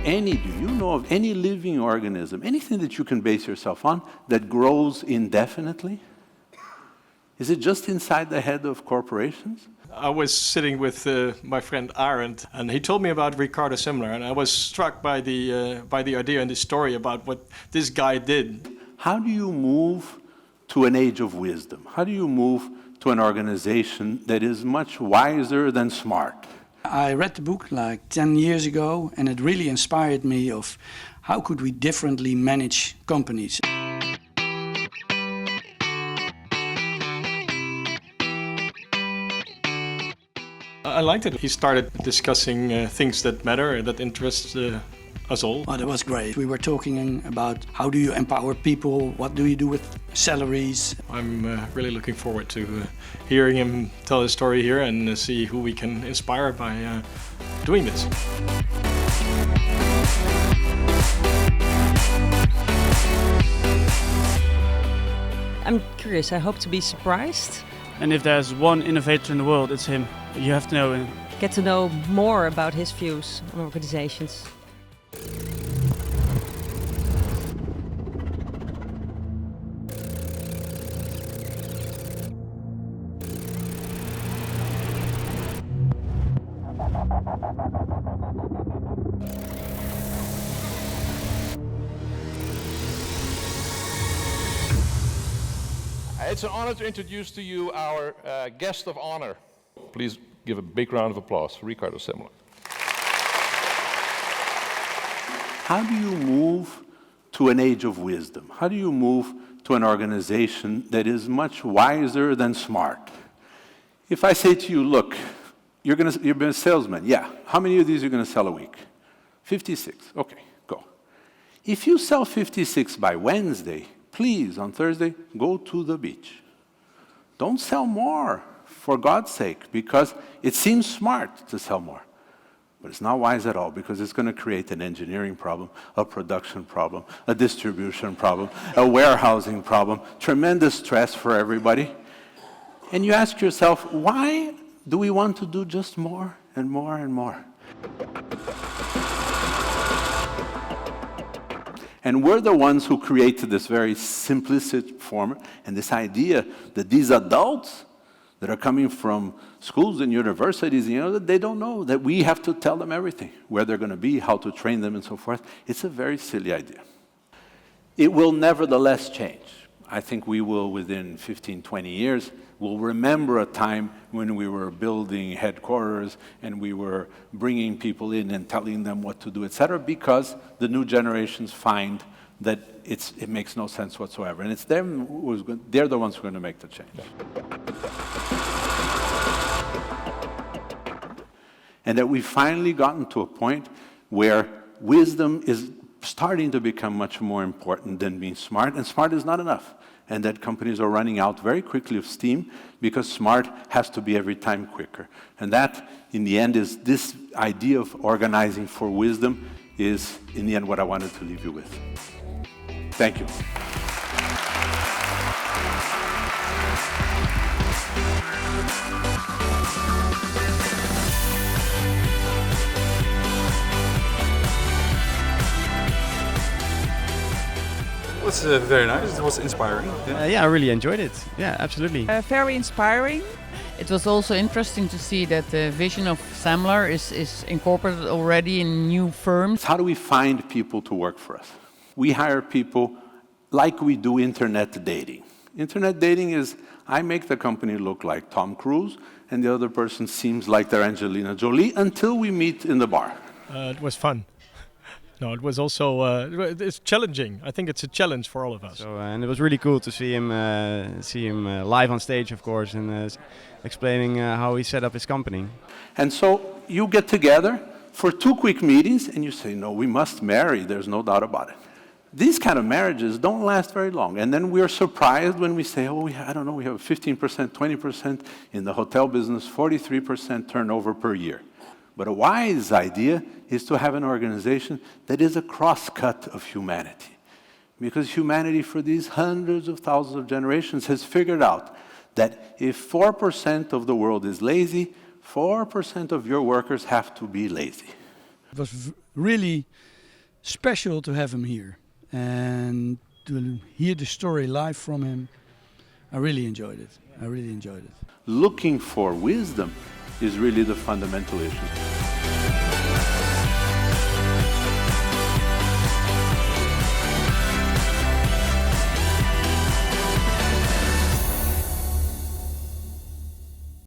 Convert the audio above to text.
do you know of any living organism, anything that you can base yourself on, that grows indefinitely? Is it just inside the head of corporations? I was sitting with my friend Arend, and he told me about Ricardo Semler, and I was struck by the idea and the story about what this guy did. How do you move to an age of wisdom? How do you move to an organization that is much wiser than smart? I read the book like 10 years ago, and it really inspired me of how could we differently manage companies. I liked it. He started discussing things that matter, that interest us all. Well, that was great. We were talking about how do you empower people, what do you do with salaries. I'm really looking forward to hearing him tell his story here and see who we can inspire by doing this. I'm curious, I hope to be surprised. And if there's one innovator in the world, it's him. You have to know him. Get to know more about his views on organizations. It's an honor to introduce to you our guest of honor. Please give a big round of applause for Ricardo Semler. How do you move to an age of wisdom? How do you move to an organization that is much wiser than smart? If I say to you, look, you're a salesman. Yeah. How many of these are you going to sell a week? 56. Okay, go. If you sell 56 by Wednesday, please, on Thursday, go to the beach. Don't sell more, for God's sake, because it seems smart to sell more. But it's not wise at all, because it's going to create an engineering problem, a production problem, a distribution problem, a warehousing problem, tremendous stress for everybody. And you ask yourself, why do we want to do just more and more and more? And we're the ones who created this very simplistic form and this idea that these adults that are coming from schools and universities, that they don't know, that we have to tell them everything, where they're going to be, how to train them, and so forth. It's a very silly idea. It will nevertheless change. I think we will, within 15, 20 years, will remember a time when we were building headquarters and we were bringing people in and telling them what to do, etc., because the new generations find that it makes no sense whatsoever. And it's them they're the ones who are going to make the change. And that we've finally gotten to a point where wisdom is starting to become much more important than being smart, and smart is not enough. And that companies are running out very quickly of steam because smart has to be every time quicker. And that, in the end, is this idea of organizing for wisdom is, in the end, what I wanted to leave you with. Thank you. It was very nice. It was inspiring. Yeah, I really enjoyed it. Yeah, absolutely. Very inspiring. It was also interesting to see that the vision of Semler is incorporated already in new firms. How do we find people to work for us? We hire people like we do internet dating. Internet dating is, I make the company look like Tom Cruise, and the other person seems like they're Angelina Jolie until we meet in the bar. It was fun. No, it was also it's challenging. I think it's a challenge for all of us. So, and it was really cool to see him live on stage, of course, and explaining how he set up his company. And so you get together for 2 quick meetings, and you say, no, we must marry. There's no doubt about it. These kind of marriages don't last very long. And then we're surprised when we say, oh, I don't know, we have 15%, 20% in the hotel business, 43% turnover per year. But a wise idea is to have an organization that is a cross-cut of humanity. Because humanity, for these hundreds of thousands of generations, has figured out that if 4% of the world is lazy, 4% of your workers have to be lazy. It was really special to have him here and to hear the story live from him. I really enjoyed it. I really enjoyed it. Looking for wisdom is really the fundamental issue.